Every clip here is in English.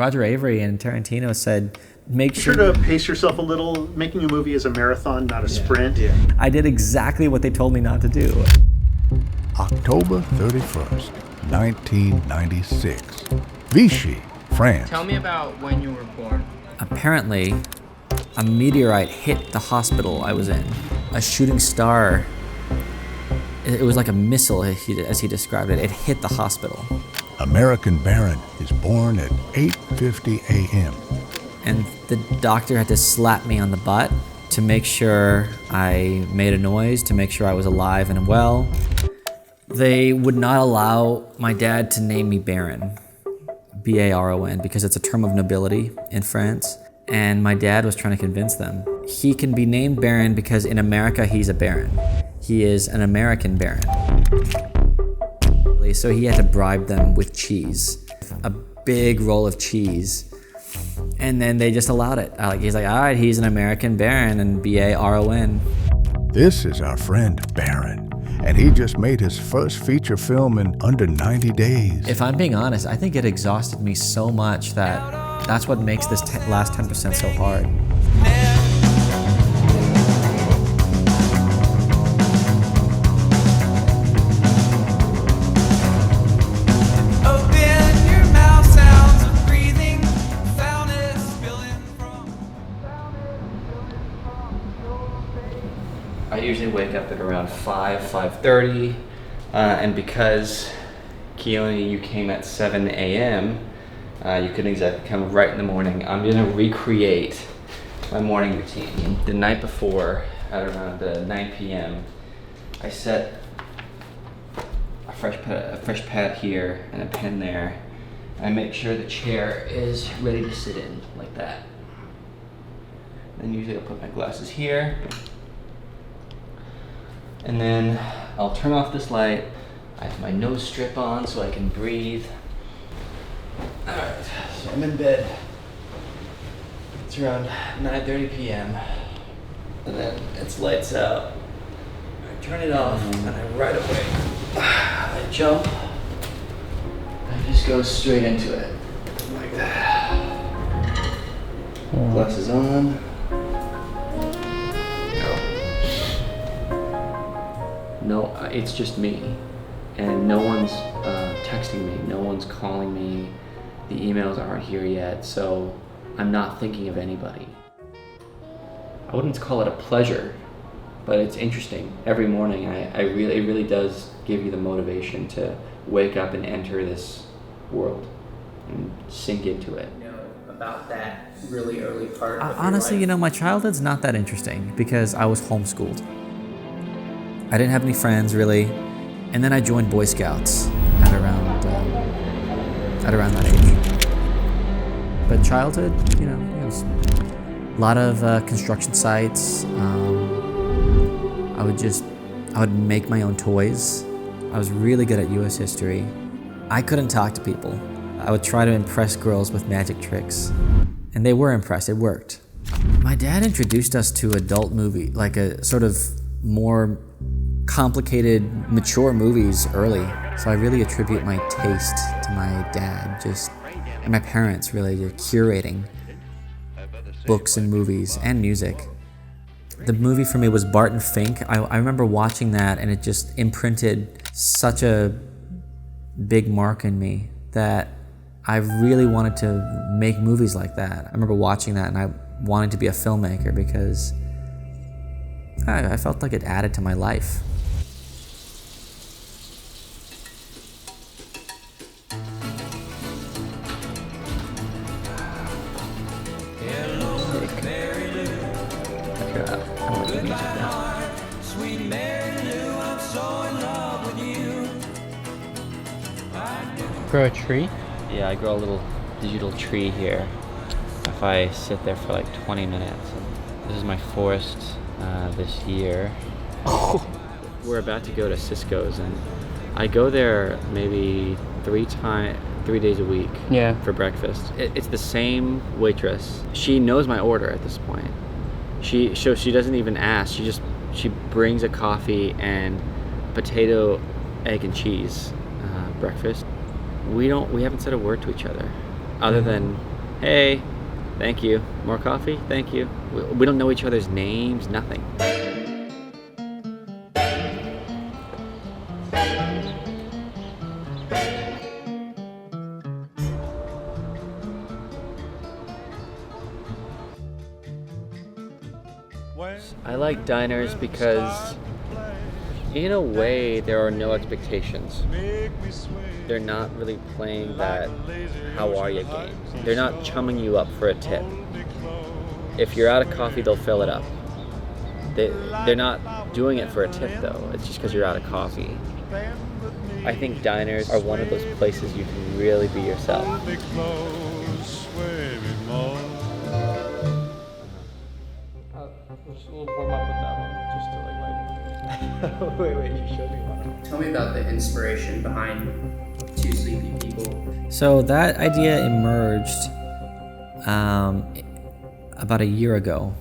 Roger Avery and Tarantino said, make sure to pace yourself a little. Making a movie is a marathon, not a sprint. Yeah. I did exactly what they told me not to do. October 31st, 1996. Vichy, France. Tell me about when you were born. Apparently, a meteorite hit the hospital I was in. A shooting star. It was like a missile, as he described it. It hit the hospital. American Baron is born at 8:50 a.m. And the doctor had to slap me on the butt to make sure I made a noise, to make sure I was alive and well. They would not allow my dad to name me Baron, B-A-R-O-N, because it's a term of nobility in France. And my dad was trying to convince them. He can be named Baron because in America, he's a baron. He is an American baron. So he had to bribe them with cheese, a big roll of cheese. And then they just allowed it. He's like, all right, he's an American baron, and B-A-R-O-N. This is our friend Baron, and he just made his first feature film in under 90 days. If I'm being honest, I think it exhausted me so much that that's what makes this last 10% so hard. I usually wake up at around 5:30, and because Keone, you came at 7 a.m., you couldn't exactly come right in the morning. I'm gonna recreate my morning routine. The night before, at around 9 p.m., I set a fresh pad here and a pen there. I make sure the chair is ready to sit in, like that. Then usually I'll put my glasses here. And then I'll turn off this light. I have my nose strip on so I can breathe. All right, so I'm in bed. It's around 9:30 p.m. And then it's lights out. I turn it off and I right away, I jump. I just go straight into it, like that. Glasses on. No, it's just me, and no one's texting me, no one's calling me, the emails aren't here yet, so I'm not thinking of anybody. I wouldn't call it a pleasure, but it's interesting. Every morning, it really does give you the motivation to wake up and enter this world and sink into it. You know about that really early part of honestly, your life? my childhood's not that interesting because I was homeschooled. I didn't have any friends really, and then I joined Boy Scouts at around that age. But childhood, it was a lot of construction sites. I would make my own toys. I was really good at U.S. history. I couldn't talk to people. I would try to impress girls with magic tricks, and they were impressed. It worked. My dad introduced us to adult movie, like a sort of more complicated, mature movies early. So I really attribute my taste to my dad, and my parents really curating books and movies and music. The movie for me was Barton Fink. I remember watching that and it just imprinted such a big mark in me that I really wanted to make movies like that. I remember watching that and I wanted to be a filmmaker because I felt like it added to my life. Grow a tree? Yeah, I grow a little digital tree here. If I sit there for like 20 minutes. This is my forest this year. Oh. We're about to go to Cisco's and I go there maybe 3 days a week for breakfast. It's the same waitress. She knows my order at this point. She doesn't even ask. She brings a coffee and potato, egg and cheese breakfast. We haven't said a word to each other. other than, hey, thank you, more coffee, thank you. We don't know each other's names, nothing. I like diners because, in a way, there are no expectations. They're not really playing that how are you game. They're not chumming you up for a tip. If you're out of coffee, they'll fill it up. They're not doing it for a tip though, it's just because you're out of coffee. I think diners are one of those places you can really be yourself. We'll warm up with that one, just to like Wait, you showed me one. Tell me about the inspiration behind Two Sleepy People. So that idea emerged about a year ago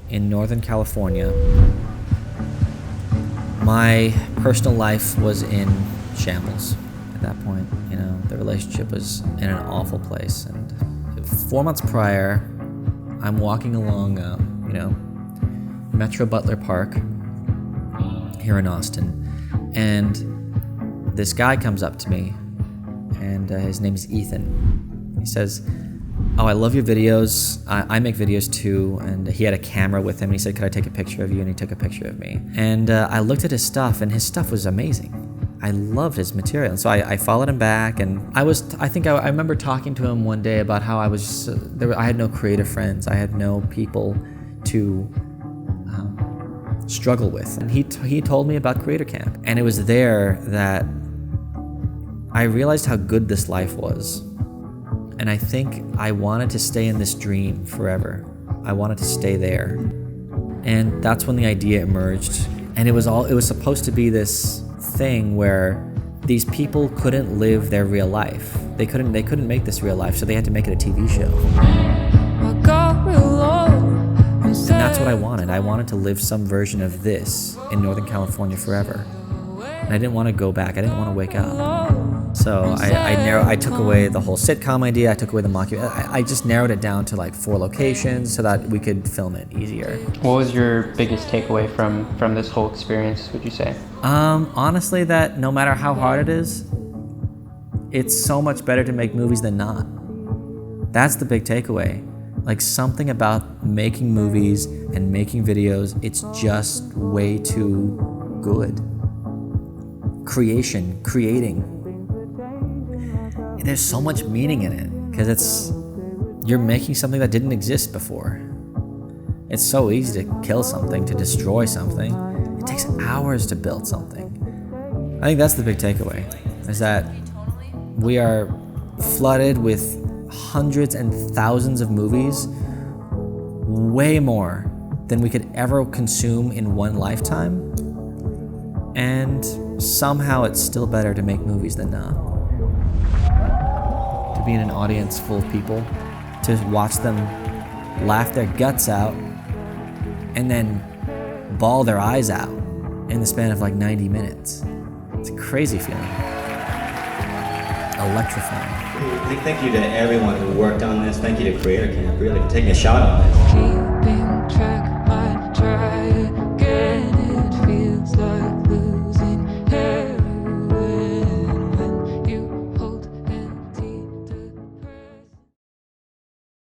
in Northern California. My personal life was in shambles at that point. You know, the relationship was in an awful place. And 4 months prior, I'm walking along, Metro Butler Park here in Austin, and this guy comes up to me, and his name is Ethan. He says, "Oh, I love your videos. I make videos too." And he had a camera with him, and he said, "Could I take a picture of you?" And he took a picture of me. And I looked at his stuff, and his stuff was amazing. I loved his material, and so I followed him back, and I remember talking to him one day about how I had no creative friends. I had no people to struggle with. And he told me about Creator Camp, and it was there that I realized how good this life was. And I think I wanted to stay in this dream forever. I wanted to stay there. And that's when the idea emerged. And it was supposed to be this thing where these people couldn't live their real life. They couldn't make this real life, so they had to make it a TV show. And that's what I wanted. I wanted to live some version of this in Northern California forever. And I didn't want to go back. I didn't want to wake up. So I took away the whole sitcom idea. I took away the mockumentary. I just narrowed it down to like 4 locations so that we could film it easier. What was your biggest takeaway from this whole experience, would you say? Honestly, that no matter how hard it is, it's so much better to make movies than not. That's the big takeaway. Like, something about making movies and making videos, it's just way too good. Creating. There's so much meaning in it because you're making something that didn't exist before. It's so easy to kill something, to destroy something. It takes hours to build something. I think that's the big takeaway, is that we are flooded with hundreds and thousands of movies, way more than we could ever consume in one lifetime. And somehow it's still better to make movies than not. To be in an audience full of people, to watch them laugh their guts out and then bawl their eyes out in the span of like 90 minutes. It's a crazy feeling. Electrifying. Thank you to everyone who worked on this. Thank you to Creator Camp, really, for taking a shot on this.